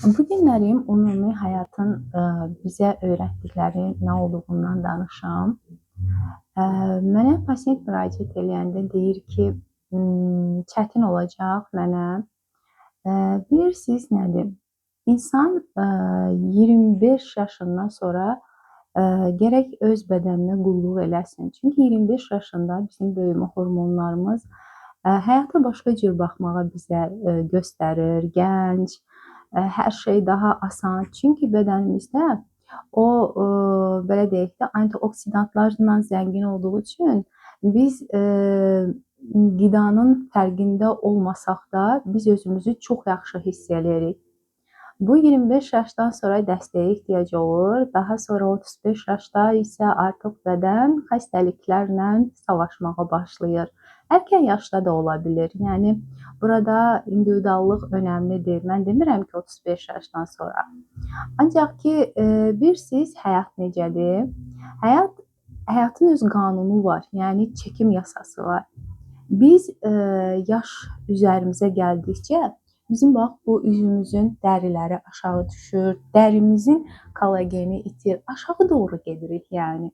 Bu günlərim ümumi həyatın bizə öyrətdikləri nə olduğundan danışım. Mənə pasient müraciət eləyəndə deyir ki, çətin olacaq mənə. Bilirsiniz nədir? İnsan 25 yaşından sonra gərək öz bədəninə qulluq eləsin. Çünki 25 yaşında bizim böyümə hormonlarımız həyata başqa cür baxmağa bizə göstərir. Gənc, hər şey daha asan. Çünki bədənimizdə o belə deyək də antioksidantlarla zəngin olduğu üçün biz qidanın fərqində olmasaq da biz özümüzü çox yaxşı hiss edirik. Bu 25 yaşdan sonra dəstəyə ehtiyac olur. Daha sonra 35 yaşda isə artıq bədən xəstəliklərlə savaşmağa başlayır. Erkən yaşda da ola bilir. Yəni burada individuallıq önəmlidir. Mən demirəm ki 35 yaşdan sonra. Ancaq ki bilirsiniz həyat necədir? Həyatın öz qanunu var. Yəni çəkim yasası var. Biz yaş üzərimizə gəldikcə bizim bax bu üzümüzün dəriləri aşağı düşür, dərimizin kolageni itir, aşağı doğru gedirik yəni.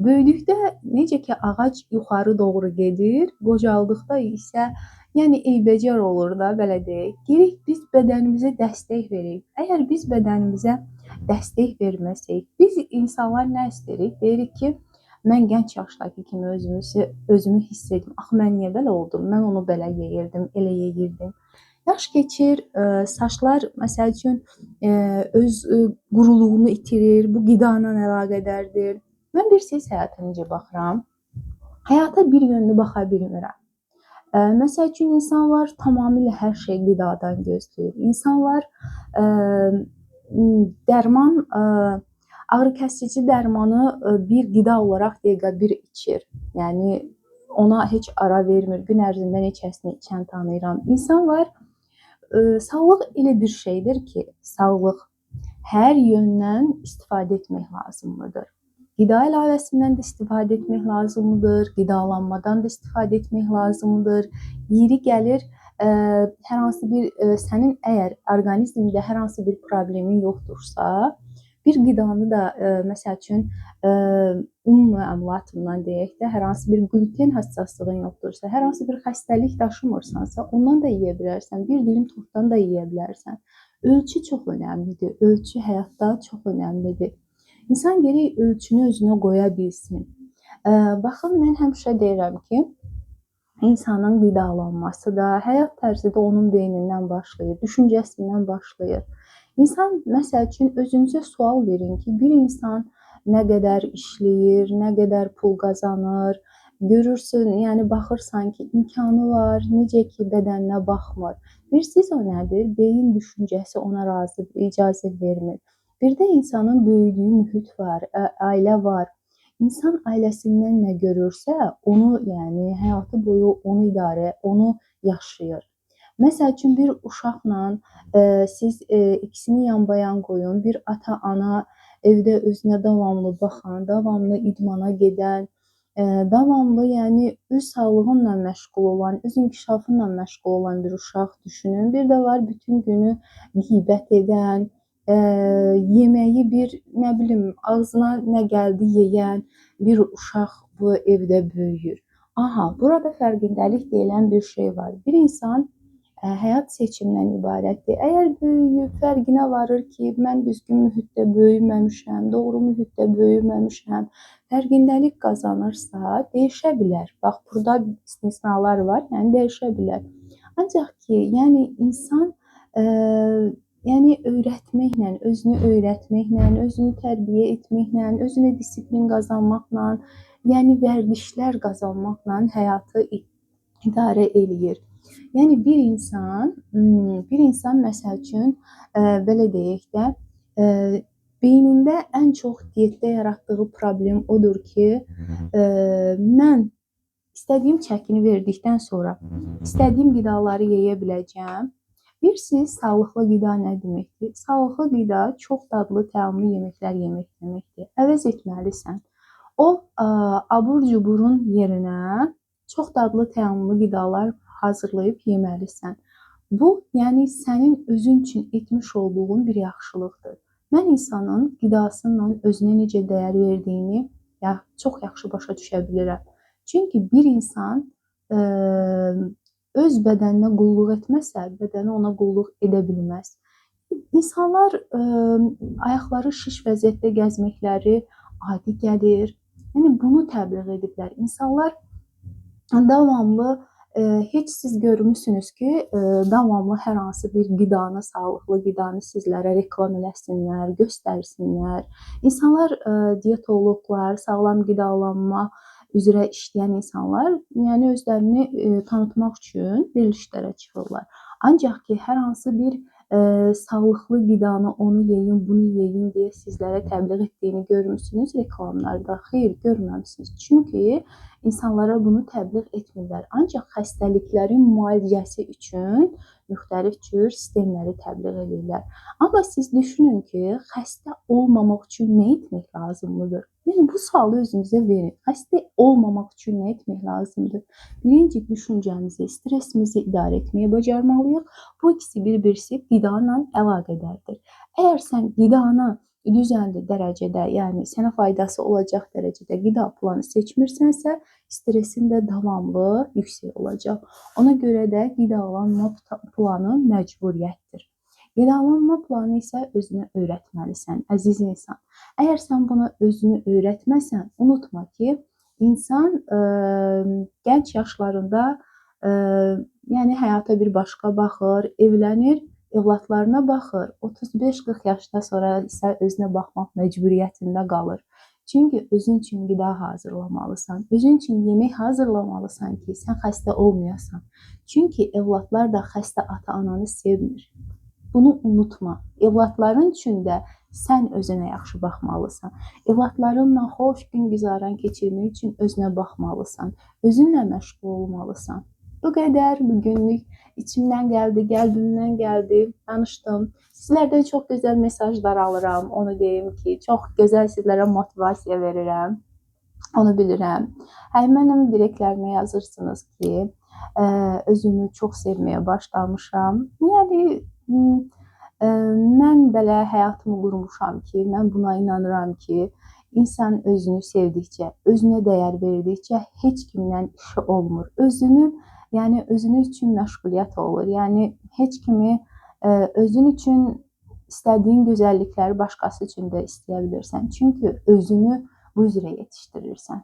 Böyüdükdə necə ki ağac yuxarı doğru gedir, qocaldıqda isə yəni eybəcər olur da belə deyək. Gərək biz bədənimizə dəstək verək. Əgər biz bədənimizə dəstək verməsək, biz insanlar nə istəyirik? Deyirik ki, mən gənc yaşdakı kimi özümü hiss edim. Axı mən niyə belə oldum? Mən onu belə yeyirdim, elə yeyirdim. Yaş keçir, saçlar məsəl üçün öz quruluğunu itirir, bu qida ilə əlaqədardır. Mən bilirsiniz həyata necə baxıram? Həyata bir yönlü baxa bilmirəm. Məsəl üçün insanlar tamamilə hər şey qidadan gözləyir. İnsanlar dərman, ağrı-kəsici dərmanı bir qida olaraq dəqiqə bir içir. Yəni ona heç ara vermir. Gün ərzində neçəsini içən tanıyıram. İnsanlar sağlıq elə bir şeydir ki, sağlıq hər yöndən istifadə etmək lazımlıdır. Qida əlavəsindən də istifadə etmək lazımlıdır, qidalanmadan da istifadə etmək lazımlıdır. Yeri gəlir, hər hansı bir sənin əgər orqanizmində hər hansı bir problemin yoxdursa, bir qidanı da məsəl üçün un məmulatından deyək də, hər hansı bir gluten həssaslığın yoxdursa, hər hansı bir xəstəlik daşımırsansa, ondan da yeyə bilərsən, bir dilim tortdan da yeyə bilərsən. Ölçü çox önəmlidir, ölçü həyatda çox önəmlidir. İnsan gərək ölçünü özünə qoya bilsin. Baxın, mən həmişə deyirəm ki, insanın qidalanması da, həyat tərzi də onun beynindən başlayır, düşüncəsindən başlayır. İnsan, məsəl üçün, özünüzə sual verin ki, bir insan nə qədər işləyir, nə qədər pul qazanır, görürsən, yəni baxırsan ki, imkanı var, necə ki, bədəninə baxmır. Bilirsiniz o nədir? Beyin düşüncəsi ona icazə vermir. Bir də insanın böyüdüyü mühit var, ailə var. İnsan ailəsindən nə görürsə, onu, yəni həyatı boyu onu idarə, onu yaşayır. Məsəl üçün, bir uşaqla siz ikisini yanbayan qoyun, bir ata-ana evdə özünə davamlı baxan, davamlı idmana gedən, davamlı, yəni öz sağlığınla məşğul olan, öz inkişafınla məşğul olan bir uşaq düşünün. Bir də var, bütün günü qeybət edən, yeməyi bir, nə bilim, ağzına nə gəldi yeyən bir uşaq bu evdə böyüyür. Aha, burada fərqindəlik deyilən bir şey var. Bir insan həyat seçimindən ibarətdir. Əgər böyüyüb, fərqinə varır ki, mən düzgün mühitdə böyüməmişəm, doğru mühitdə böyüməmişəm, fərqindəlik qazanırsa, dəyişə bilər. Bax, burada istisnalar var, yəni dəyişə bilər. Ancaq ki, yəni insan yəni öyrətməklə, özünü öyrətməklə, özünü tərbiyə etməklə, özünə disiplin qazanmaqla, yəni vərdişlər qazanmaqla həyatı idarə eləyir. Yəni bir insan məsəl üçün belə deyək də, beynində ən çox diyetdə yaratdığı problem odur ki, mən istədiyim çəkini verdikdən sonra istədiyim qidaları yeyə biləcəm. Bilirsiniz, sağlıqlı qida nə deməkdir? Sağlıqlı qida çox dadlı, təamlı yeməklər yemək deməkdir. Əvəz etməlisən. O abur-cuburun yerinə çox dadlı, təamlı qidalar hazırlayıb yeməlisən. Bu, yəni sənin özün üçün etmiş olduğun bir yaxşılıqdır. Mən insanın qidasıyla özünə necə dəyər verdiyini çox yaxşı başa düşə bilirəm. Çünki bir insan öz bədəninə qulluq etməsə, bədəni ona qulluq edə bilməz. İnsanlar ayaqları şiş vəziyyətdə gəzməkləri adi gəlir. Yəni bunu təbliğ ediblər. İnsanlar davamlı heç siz görmüsünüz ki, davamlı hər hansı bir qidanı, sağlıqlı qidanı sizlərə reklam eləsinlər, göstərsinlər. İnsanlar, dietoloqlar, sağlam qidalanma üzrə işləyən insanlar, yəni özlərini tanıtmaq üçün verilişlərə çıxırlar. Ancaq ki, hər hansı bir sağlıqlı qidanı, onu yeyin, bunu yeyin deyə sizlərə təbliğ etdiyini görmüsünüz reklamlarda? Xeyr, görməmisiniz. Çünki insanlara bunu təbliğ etmirlər. Ancaq xəstəliklərin müalicəsi üçün müxtəlif cür sistemləri təbliğ edirlər. Amma siz düşünün ki, xəstə olmamaq üçün nə etmək lazımdır? Yəni bu sualı özünüzə verin. Xəstə olmamaq üçün nə etmək lazımdır? Birinci, düşüncəmizi, stressimizi idarə etməyi bacarmalıyıq. Bu ikisi bir-birisi qida ilə əlaqədardır. Əgər sən qidanı düzənli dərəcədə, yəni sənə faydası olacaq dərəcədə qida planı seçmirsənsə, stressin də davamlı yüksək olacaq. Ona görə də qidalanma planı məcburiyyətdir. Qidalanma planı isə özünə öyrətməlisən, əziz insan. Əgər sən buna özünü öyrətməsən, unutma ki, insan gənc yaşlarında yəni həyata bir başqa baxır, evlənir, övladlarına baxır. 35-40 yaşdan sonra isə özünə baxmaq məcburiyyətində qalır. Çünki özün üçün qida hazırlamalısan, özün üçün yemək hazırlamalısan ki, sən xəstə olmayasan. Çünki övladlar da xəstə ata-ananı sevmir. Bunu unutma. Evladların üçün də sən özünə yaxşı baxmalısan. Evladlarınla xoş gün güzaran keçirmək üçün özünə baxmalısan. Özünlə məşğul olmalısan. Bu qədər bugünlük içimdən gəldi, qəlbimdən gəldi, danışdım. Sizlərdən çox gözəl mesajlar alıram. Onu deyim ki, çox gözəl sizlərə motivasiya verirəm. Onu bilirəm. Mənim direktlərimə yazırsınız ki, özümü çox sevməyə başlamışam. Yəni mən belə həyatımı qurmuşam ki, mən buna inanıram ki, insan özünü sevdikcə, özünə dəyər verdikcə heç kimlə işi olmur. Yəni özünüz üçün məşğuliyyət olur. Yəni heç kimi özün üçün istədiyin gözəllikləri başqası üçün də istəyə bilirsən. Çünki özünü bu üzrə yetişdirirsən.